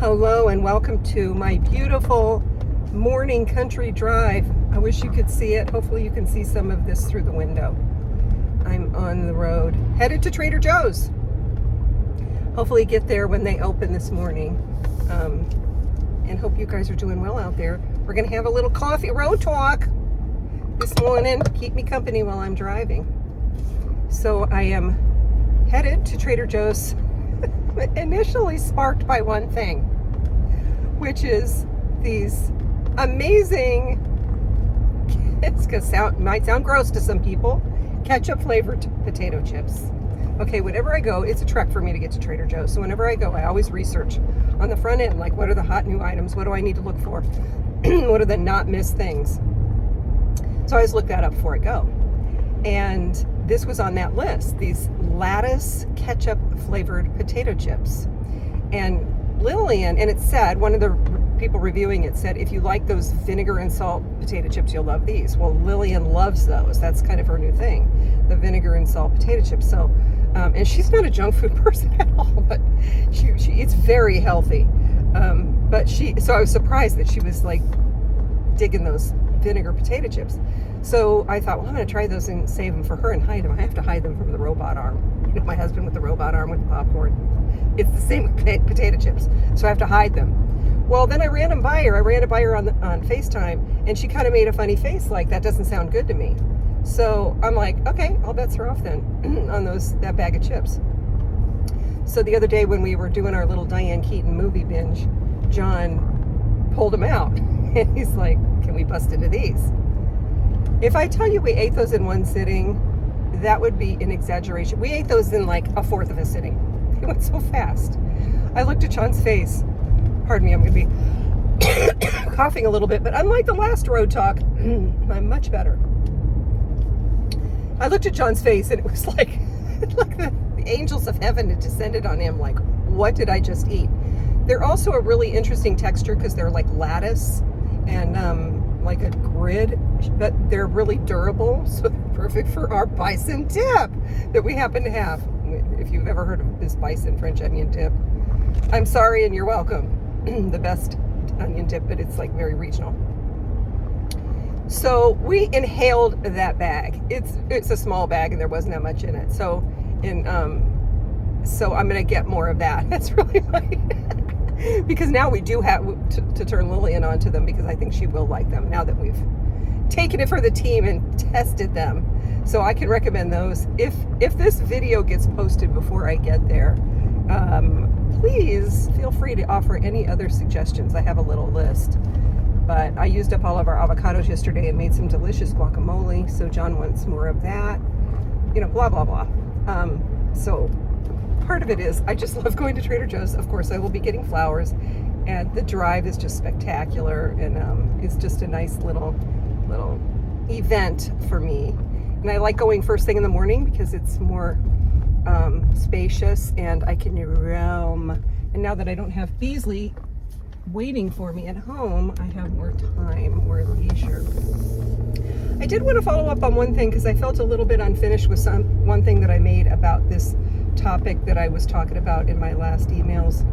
Hello and welcome to my beautiful morning country drive. I wish you could see it. Hopefully you can see some of this through the window. I'm on the road, headed to Trader Joe's. Hopefully get there when they open this morning. And hope you guys are doing well out there. We're gonna have a little coffee road talk this morning. Keep me company while I'm driving. So I am headed to Trader Joe's, initially sparked by one thing, which is these amazing, might sound gross to some people, ketchup flavored potato chips. Okay, whenever I go, it's a trek for me to get to Trader Joe's. So whenever I go, I always research on the front end, like what are the hot new items? What do I need to look for? What are the not missed things? So I always look that up before I go. And this was on that list, these lettuce ketchup flavored potato chips. And Lillian, and it said, one of the people reviewing it said, if you like those vinegar and salt potato chips, you'll love these. Well, Lillian loves those. That's kind of her new thing, the vinegar and salt potato chips. So, and she's not a junk food person at all, but she eats very healthy. So I was surprised that she was like digging those vinegar potato chips. So I thought, well, I'm going to try those and save them for her and hide them. I have to hide them from the robot arm. You know, my husband with the robot arm with the popcorn. It's the same with potato chips. So I have to hide them. Well, then I ran it by her on FaceTime, and she kind of made a funny face like, that doesn't sound good to me. So I'm like, okay, all bets are off then on that bag of chips. So the other day when we were doing our little Diane Keaton movie binge, John pulled them out. And he's like, can we bust into these? If I tell you we ate those in one sitting, that would be an exaggeration. We ate those in like a fourth of a sitting. It went so fast. I looked at John's face. Pardon me, I'm going to be coughing a little bit, but unlike the last road talk, I'm much better. I looked at John's face and it was like the angels of heaven had descended on him. Like, what did I just eat? They're also a really interesting texture because they're like lattice and like a grid, but they're really durable, so they're perfect for our bison dip that we happen to have. If you've ever heard of this bison French onion dip, I'm sorry and you're welcome. The best onion dip, but it's like very regional. So we inhaled that bag. It's a small bag and there wasn't that much in it. So so I'm gonna get more of that. That's really funny. Because now we do have to turn Lillian onto them, because I think she will like them now that we've taken it for the team and tested them. So I can recommend those. If this video gets posted before I get there, please feel free to offer any other suggestions. I have a little list. But I used up all of our avocados yesterday and made some delicious guacamole. So John wants more of that. You know, blah, blah, blah. So part of it is I just love going to Trader Joe's. Of course, I will be getting flowers, and the drive is just spectacular, and it's just a nice little event for me. And I like going first thing in the morning because it's more spacious and I can roam. And now that I don't have Beasley waiting for me at home, I have more time, more leisure. I did want to follow up on one thing because I felt a little bit unfinished with one thing that I made about this topic that I was talking about in my last videos,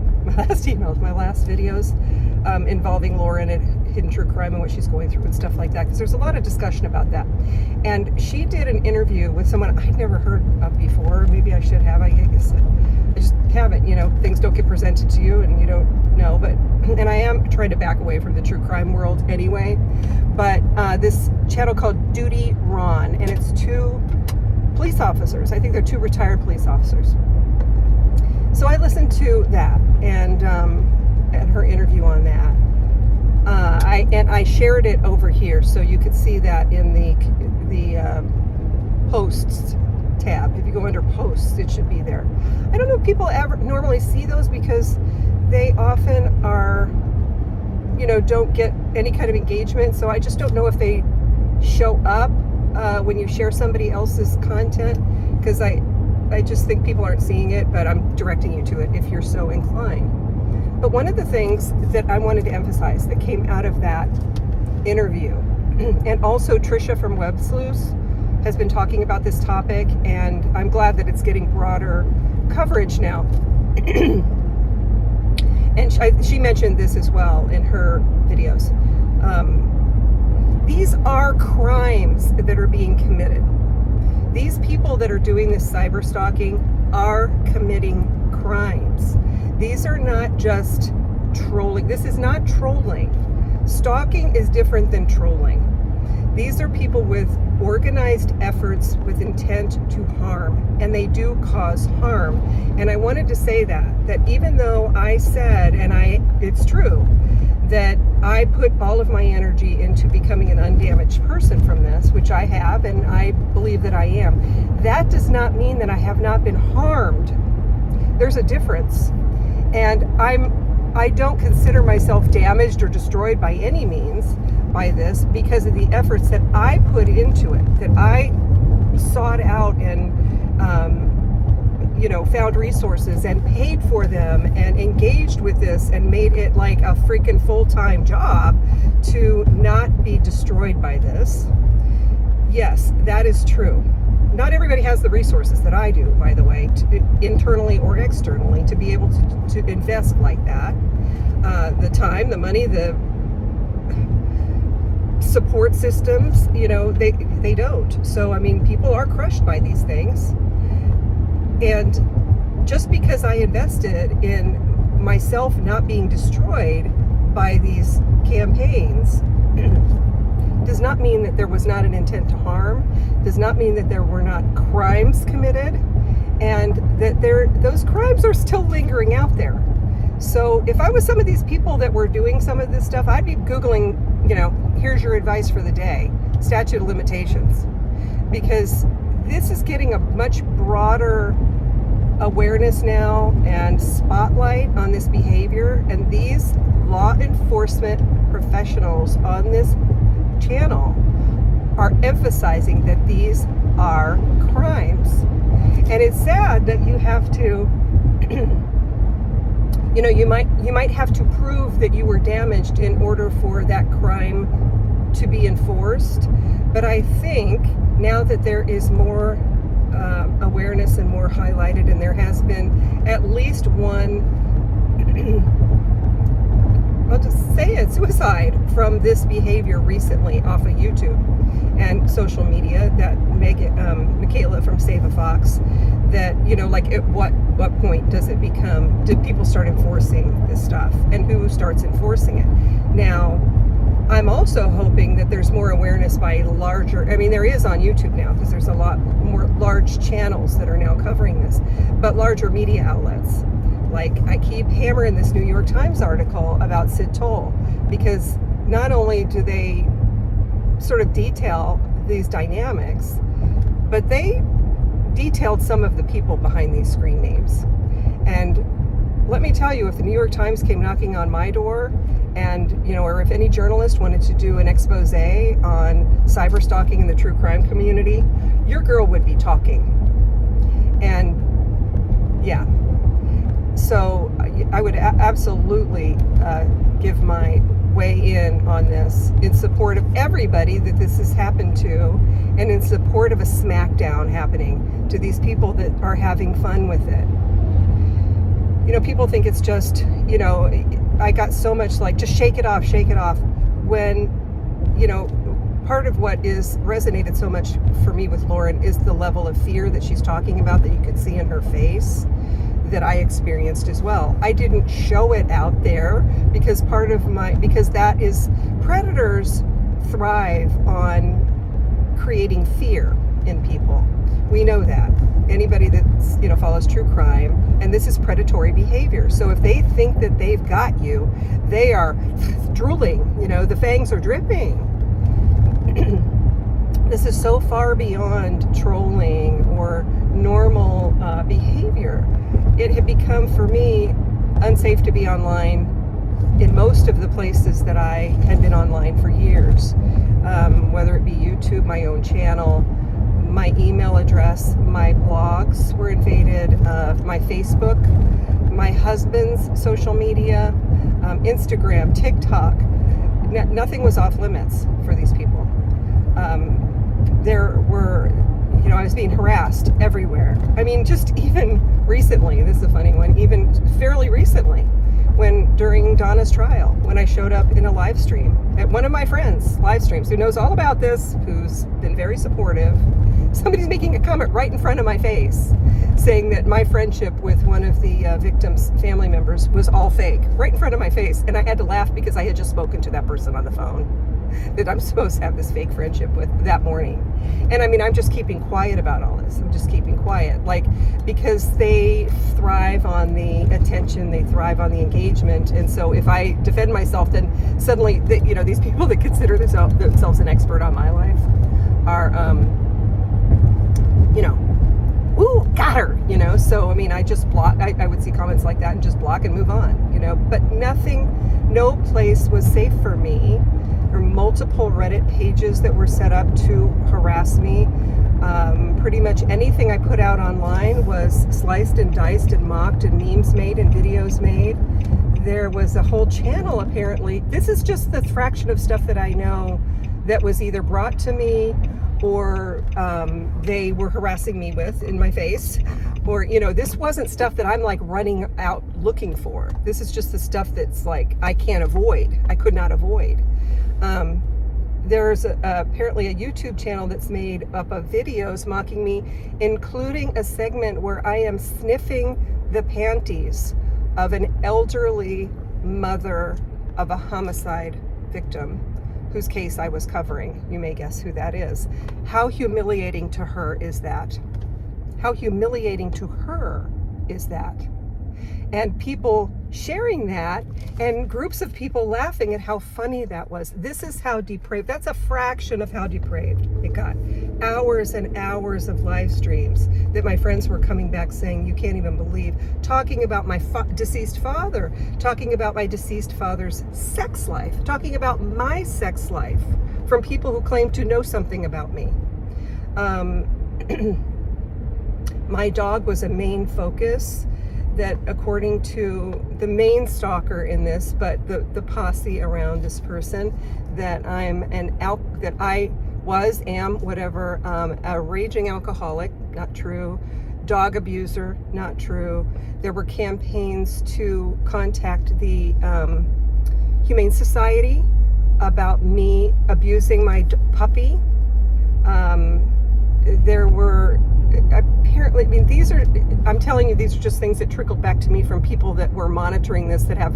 involving Lauren and hidden true crime and what she's going through and stuff like that, because there's a lot of discussion about that. And she did an interview with someone I'd never heard of before. Maybe I should have. I guess I just haven't. You know, things don't get presented to you and you don't know. And I am trying to back away from the true crime world anyway. But this channel called Duty Ron, and it's two police officers. I think they're two retired police officers. So I listened to that and her interview on that. I shared it over here so you could see that in the posts tab. If you go under posts, it should be there. I don't know if people ever normally see those because they often are, you know, don't get any kind of engagement. So I just don't know if they show up when you share somebody else's content, because I just think people aren't seeing it, but I'm directing you to it if you're so inclined. But one of the things that I wanted to emphasize that came out of that interview, and also Trisha from Web Sleuths has been talking about this topic, and I'm glad that it's getting broader coverage now. And she mentioned this as well in her videos. These are crimes that are being committed. These people that are doing this cyber stalking are committing crimes. These are not just trolling. This is not trolling. Stalking is different than trolling. These are people with organized efforts with intent to harm, and they do cause harm. And I wanted to say that even though I said, and it's true, that I put all of my energy into becoming an undamaged person from this, which I have, and I believe that I am, that does not mean that I have not been harmed. There's a difference. And I don't consider myself damaged or destroyed by any means by this, because of the efforts that I put into it, that I sought out and found resources and paid for them and engaged with this and made it like a freaking full-time job to not be destroyed by this. Yes, that is true. Not everybody has the resources that I do, by the way, internally or externally, to be able to invest like that. The time, the money, the support systems, they don't. So, I mean, people are crushed by these things. And just because I invested in myself not being destroyed by these campaigns does not mean that there was not an intent to harm, does not mean that there were not crimes committed, and that those crimes are still lingering out there. So if I was some of these people that were doing some of this stuff, I'd be Googling, here's your advice for the day, statute of limitations, because this is getting a much broader awareness now and spotlight on this behavior, and these law enforcement professionals on this channel are emphasizing that these are crimes. And it's sad that you have to you might have to prove that you were damaged in order for that crime to be enforced. But I think now that there is more awareness and more highlighted, and there has been at least one, I'll just say it, suicide from this behavior recently off of YouTube and social media, that Michaela from Save a Fox, that, at what point does it become, did people start enforcing this stuff, and who starts enforcing it? Now, I'm also hoping that there's more awareness by there is on YouTube now, because there's a lot more large channels that are now covering this, but larger media outlets. Like, I keep hammering this New York Times article about Sid Toll, because not only do they sort of detail these dynamics, but they detailed some of the people behind these screen names. And let me tell you, if the New York Times came knocking on my door, and, or if any journalist wanted to do an expose on cyber stalking in the true crime community, your girl would be talking. And yeah, so I would absolutely give my weigh in on this in support of everybody that this has happened to, and in support of a smackdown happening to these people that are having fun with it. People think it's just, I got so much like, just shake it off, when, part of what is resonated so much for me with Lauren is the level of fear that she's talking about, that you could see in her face, that I experienced as well. I didn't show it out there because predators thrive on creating fear in people. We know that. Anybody that follows true crime, and this is predatory behavior. So if they think that they've got you, they are drooling, the fangs are dripping. This is so far beyond trolling or normal behavior. It had become, for me, unsafe to be online in most of the places that I had been online for years, whether it be YouTube, my own channel, my email address, my blogs were invaded, my Facebook, my husband's social media, Instagram, TikTok. Nothing was off limits for these people. There were, I was being harassed everywhere. I mean, just even recently, this is a funny one, even fairly recently, when during Donna's trial when I showed up in a live stream at one of my friends' live streams who knows all about this, who's been very supportive. Somebody's making a comment right in front of my face saying that my friendship with one of the victim's family members was all fake, right in front of my face. And I had to laugh because I had just spoken to that person on the phone that I'm supposed to have this fake friendship with that morning. And I mean, I'm just keeping quiet about all this. I'm just keeping quiet, like, because they thrive on the attention, they thrive on the engagement. And so if I defend myself, then suddenly, these people that consider themselves an expert on my life are, ooh, got her, So, I mean, I just block, I would see comments like that and just block and move on, but no place was safe for me. There were multiple Reddit pages that were set up to harass me. Pretty much anything I put out online was sliced and diced and mocked and memes made and videos made. There was a whole channel, apparently. This is just the fraction of stuff that I know that was either brought to me or they were harassing me with in my face, or this wasn't stuff that I'm like running out looking for. This is just the stuff that's like I could not avoid. There's apparently a YouTube channel that's made up of videos mocking me, including a segment where I am sniffing the panties of an elderly mother of a homicide victim whose case I was covering. You may guess who that is. How humiliating to her is that? How humiliating to her is that? And people sharing that, and groups of people laughing at how funny that was. This is how depraved, that's a fraction of how depraved it got. Hours and hours of live streams that my friends were coming back saying, you can't even believe, talking about my deceased father, talking about my deceased father's sex life, talking about my sex life from people who claim to know something about me. My dog was a main focus. That according to the main stalker in this, but the posse around this person, that am, a raging alcoholic, not true, dog abuser, not true. There were campaigns to contact the Humane Society about me abusing my puppy. There were apparently, I mean, I'm telling you, these are just things that trickled back to me from people that were monitoring this that have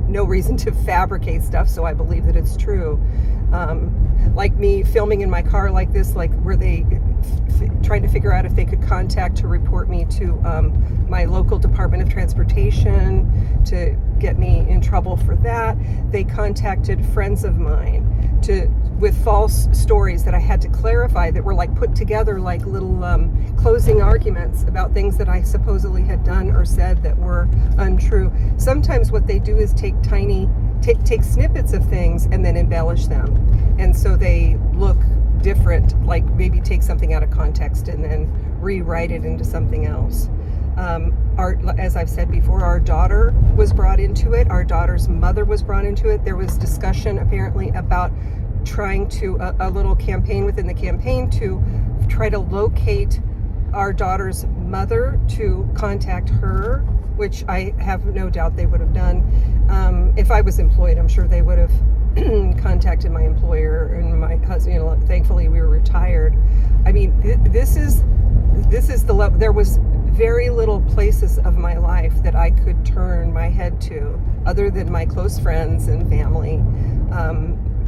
no reason to fabricate stuff, so I believe that it's true. Like me filming in my car like this, like were they trying to figure out if they could contact to report me to my local Department of Transportation to get me in trouble for that. They contacted friends of mine with false stories that I had to clarify that were like put together like little closing arguments about things that I supposedly had done or said that were untrue. Sometimes what they do is take snippets of things and then embellish them. And so they look different, like maybe take something out of context and then rewrite it into something else. As I've said before, our daughter was brought into it. Our daughter's mother was brought into it. There was discussion apparently about trying to, a little campaign within the campaign to try to locate our daughter's mother to contact her, which I have no doubt they would have done. If I was employed, I'm sure they would have contacted my employer and my husband. Thankfully we were retired. I mean, this is the level. There was very little places of my life that I could turn my head to other than my close friends and family.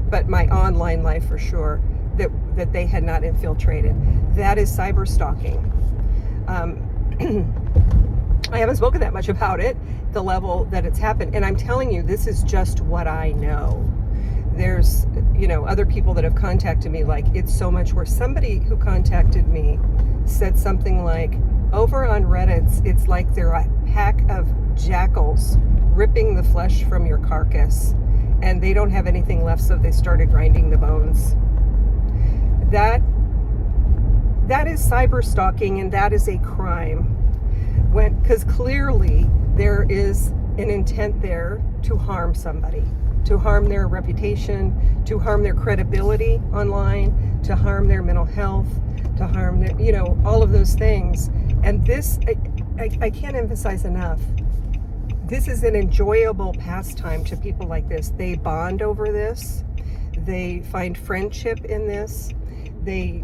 But my online life for sure, that they had not infiltrated. That is cyberstalking. I haven't spoken that much about it, the level that it's happened. And I'm telling you, this is just what I know. There's, other people that have contacted me, like, it's so much worse. Somebody who contacted me said something like, over on Reddit, it's like they're a pack of jackals ripping the flesh from your carcass. And they don't have anything left, so they started grinding the bones. That is cyber stalking, and that is a crime. Because clearly there is an intent there to harm somebody, to harm their reputation, to harm their credibility online, to harm their mental health, to harm their, all of those things. And this, I can't emphasize enough, this is an enjoyable pastime to people like this. They bond over this. They find friendship in this. They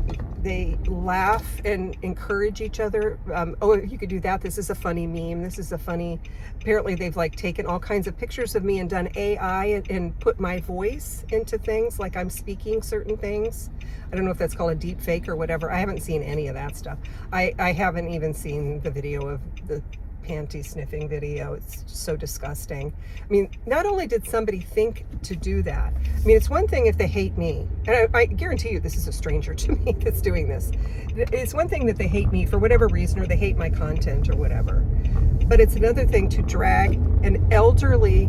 laugh and encourage each other. Oh, you could do that. This is a funny meme. This is a funny, apparently they've like taken all kinds of pictures of me and done AI and put my voice into things, like I'm speaking certain things. I don't know if that's called a deep fake or whatever. I haven't seen any of that stuff. I haven't even seen the video of the panty sniffing video. It's so disgusting. I mean, not only did somebody think to do that, I mean, it's one thing if they hate me, and I guarantee you this is a stranger to me that's doing this. It's one thing that they hate me for whatever reason, or they hate my content or whatever, but it's another thing to drag an elderly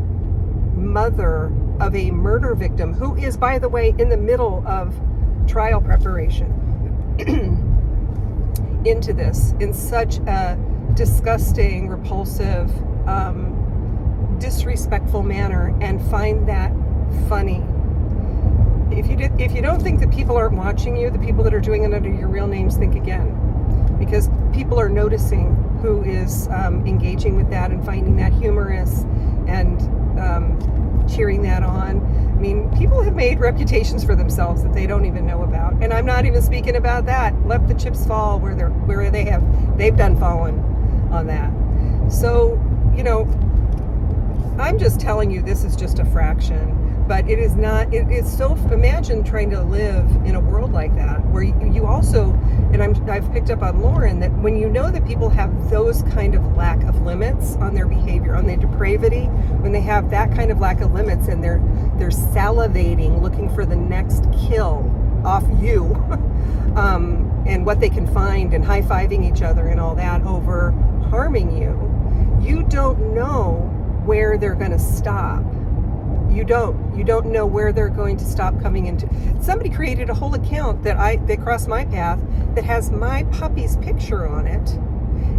mother of a murder victim, who is, by the way, in the middle of trial preparation, into this in such a disgusting, repulsive, disrespectful manner, and find that funny. If you don't think that people aren't watching you, the people that are doing it under your real names, think again, because people are noticing who is engaging with that and finding that humorous and cheering that on. I mean, people have made reputations for themselves that they don't even know about, and I'm not even speaking about that. Let the chips fall where they've done fallen on that. So, you know, I'm just telling you, this is just a fraction, but it is not, it's so, imagine trying to live in a world like that, where you also, and I've picked up on Lauren, that when you know that people have those kind of lack of limits on their behavior, on their depravity, when they have that kind of lack of limits and they're salivating, looking for the next kill off you, and what they can find, and high-fiving each other and all that over harming you, you don't know where they're going to stop. You don't know where they're going to stop coming into. Somebody created a whole account that crossed my path that has my puppy's picture on it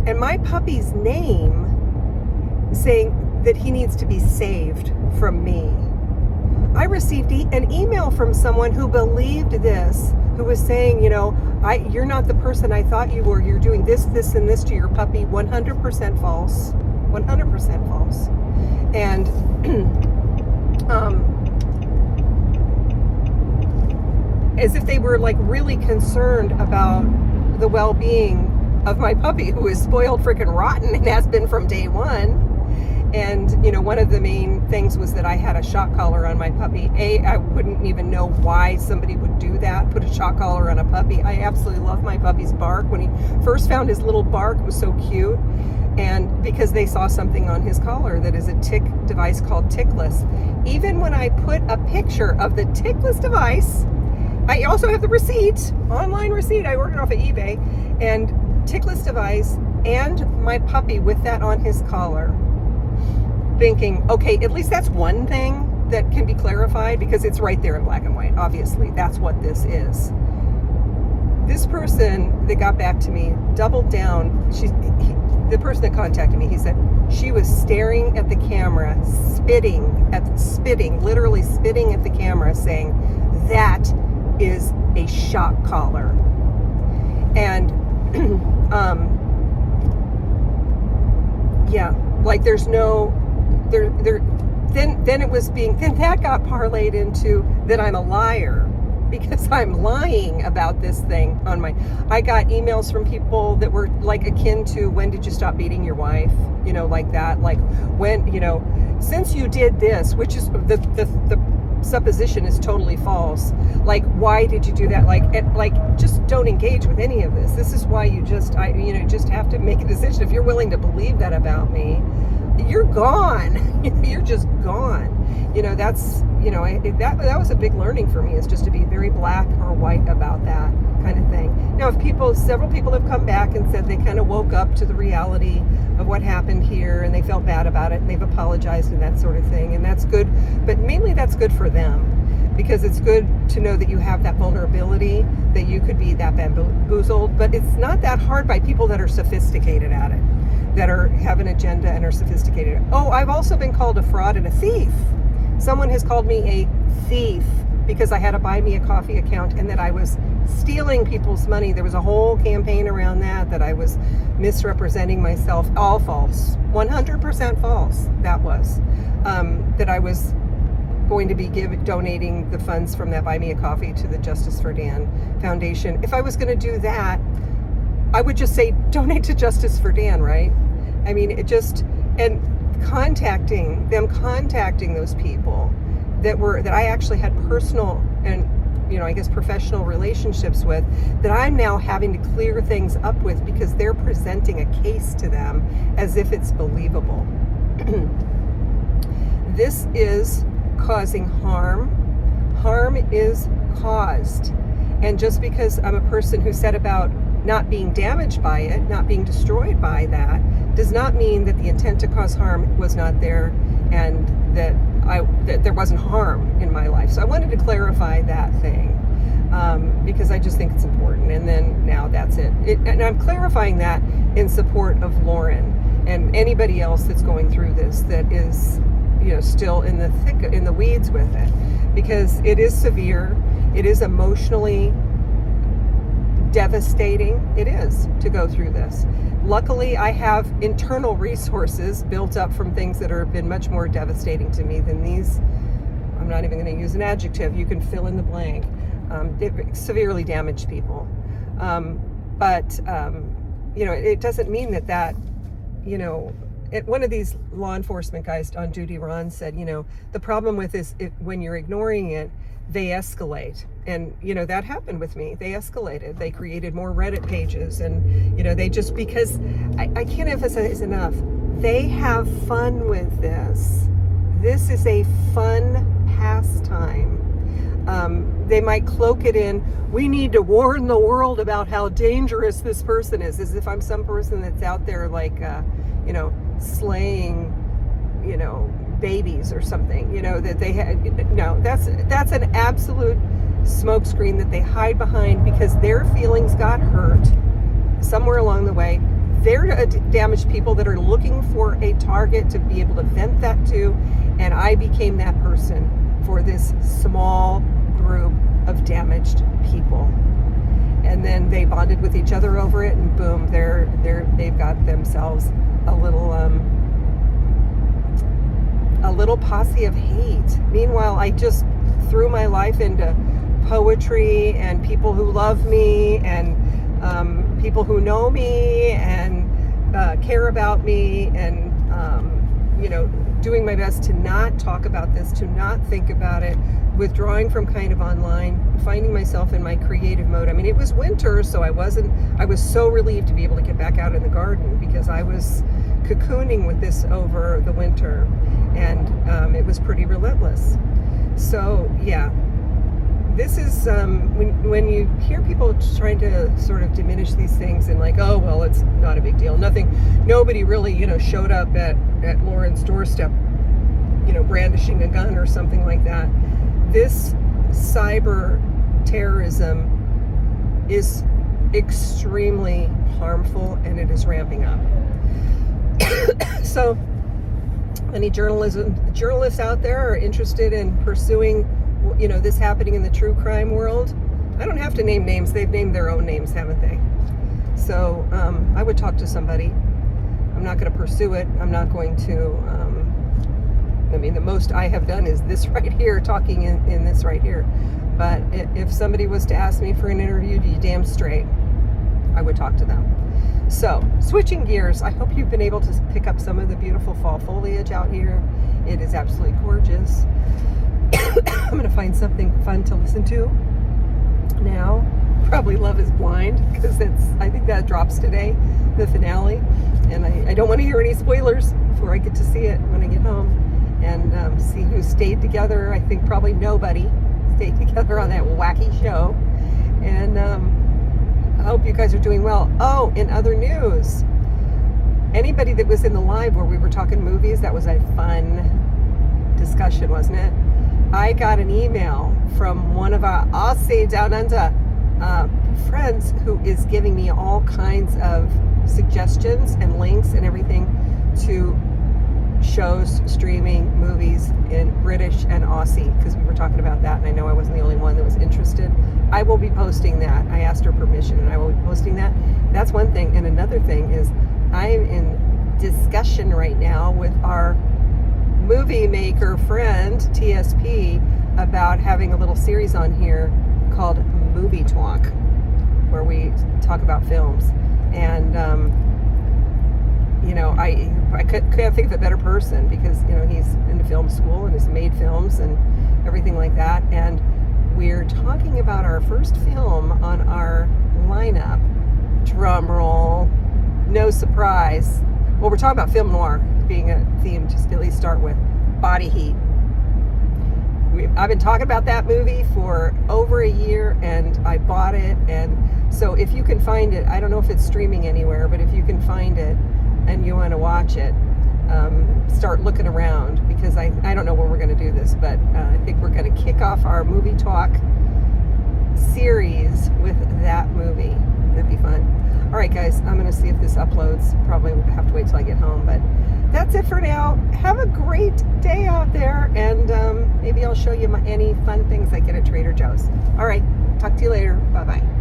and my puppy's name, saying that he needs to be saved from me. I received an email from someone who believed this, who was saying, you know, you're not the person I thought you were. You're doing this, this, and this to your puppy. 100% false. 100% false. And as if they were like really concerned about the well-being of my puppy, who is spoiled freaking rotten and has been from day one. And, you know, one of the main things was that I had a shock collar on my puppy. I wouldn't even know why somebody would do that, put a shock collar on a puppy. I absolutely love my puppy's bark. When he first found his little bark, it was so cute. And because they saw something on his collar that is a tick device called Tickless. Even when I put a picture of the Tickless device, I also have the receipt, online receipt, I ordered off of eBay, and Tickless device and my puppy with that on his collar, thinking, okay, at least that's one thing that can be clarified, because it's right there in black and white. Obviously, that's what this is. This person that got back to me doubled down. The person that contacted me, he said she was staring at the camera, literally spitting at the camera, saying that is a shock collar. And yeah, like there's no then that got parlayed into that I'm a liar, because I'm lying about this thing on I got emails from people that were like akin to, when did you stop beating your wife? You know, like that, like when, you know, since you did this, which is the supposition is totally false. Like, why did you do that? Like just don't engage with any of this. This is why you just have to make a decision. If you're willing to believe that about me, you're gone. You're just gone. You know, that's, you know, that was a big learning for me, is just to be very black or white about that kind of thing. Now, if several people have come back and said they kind of woke up to the reality of what happened here and they felt bad about it and they've apologized and that sort of thing, and that's good, but mainly that's good for them, because it's good to know that you have that vulnerability, that you could be that bamboozled, but it's not that hard by people that are sophisticated at it, that have an agenda and are sophisticated. Oh, I've also been called a fraud and a thief. Someone has called me a thief because I had a buy me a coffee account and that I was stealing people's money. There was a whole campaign around that I was misrepresenting myself. All false, 100% false. That was that I was going to be donating the funds from that Buy Me a Coffee to the Justice for Dan Foundation. If I was going to do that, I would just say donate to Justice for Dan, right? I mean, and contacting those people that I actually had personal and, I guess professional relationships with, that I'm now having to clear things up with because they're presenting a case to them as if it's believable. This is causing harm. Harm is caused. And just because I'm a person who set about not being damaged by it, not being destroyed by that, does not mean that the intent to cause harm was not there and that there wasn't harm in my life. So I wanted to clarify that thing because I just think it's important. And then now that's it. And I'm clarifying that in support of Lauren and anybody else that's going through this that is, still in the weeds with it, because it is severe. It is emotionally devastating. It is to go through this. Luckily, I have internal resources built up from things that have been much more devastating to me than these. I'm not even going to use an adjective. You can fill in the blank. They've severely damaged people. But it doesn't mean that one of these law enforcement guys on duty, Ron, said, the problem with this, when you're ignoring it, they escalate. And, that happened with me. They escalated. They created more Reddit pages. And, they just, because I can't emphasize enough, they have fun with this. This is a fun pastime. They might cloak it in, we need to warn the world about how dangerous this person is, as if I'm some person that's out there like, slaying, babies or something, that they had. No, that's an absolute smokescreen that they hide behind because their feelings got hurt somewhere along the way. They're damaged people that are looking for a target to be able to vent that to, and I became that person for this small group of damaged people. And then they bonded with each other over it, and boom, they've got themselves a little posse of hate. Meanwhile, I just threw my life into poetry and people who love me and people who know me and care about me and doing my best to not talk about this, to not think about it, withdrawing from kind of online, finding myself in my creative mode. I mean, it was winter, so I was so relieved to be able to get back out in the garden because I was cocooning with this over the winter, and it was pretty relentless. So yeah, this is when you hear people trying to sort of diminish these things and like, oh well, it's not a big deal, nobody really showed up at Lauren's doorstep brandishing a gun or something like that. This cyber terrorism is extremely harmful and it is ramping up. So any journalists out there are interested in pursuing this happening in the true crime world, I don't have to name names. They've named their own names, haven't they? So I would talk to somebody. I'm not going to pursue it. I'm not going to the most I have done is this right here, talking in this right here. But if somebody was to ask me for an interview, you damn straight, I would talk to them. So, switching gears, I hope you've been able to pick up some of the beautiful fall foliage out here. It is absolutely gorgeous. I'm going to find something fun to listen to now. Probably Love is Blind, because I think that drops today, the finale. And I don't want to hear any spoilers before I get to see it when I get home. And see who stayed together. I think probably nobody stayed together on that wacky show. And I hope you guys are doing well. Oh, in other news, anybody that was in the live where we were talking movies, that was a fun discussion, wasn't it? I got an email from one of our Aussie Down Under friends who is giving me all kinds of suggestions and links and everything to shows, streaming, movies, in British and Aussie, because we were talking about that, and I know I wasn't the only one that was interested. I will be posting that. I asked her permission, and I will be posting that. That's one thing. And another thing is I'm in discussion right now with our movie maker friend, TSP, about having a little series on here called Movie Talk, where we talk about films. And you know, I can't think of a better person, because, you know, he's in film school and has made films and everything like that. And we're talking about our first film on our lineup. Drum roll, no surprise. Well, we're talking about film noir being a theme to at least start with. Body Heat. I've been talking about that movie for over a year, and I bought it. And so if you can find it, I don't know if it's streaming anywhere, but if you can find it and you want to watch it, start looking around, because I don't know when we're going to do this, but I think we're going to kick off our movie talk series with that movie. That'd be fun. All right, guys, I'm going to see if this uploads. Probably have to wait till I get home, but that's it for now. Have a great day out there, and maybe I'll show you any fun things I get at Trader Joe's. All right, talk to you later. Bye-bye.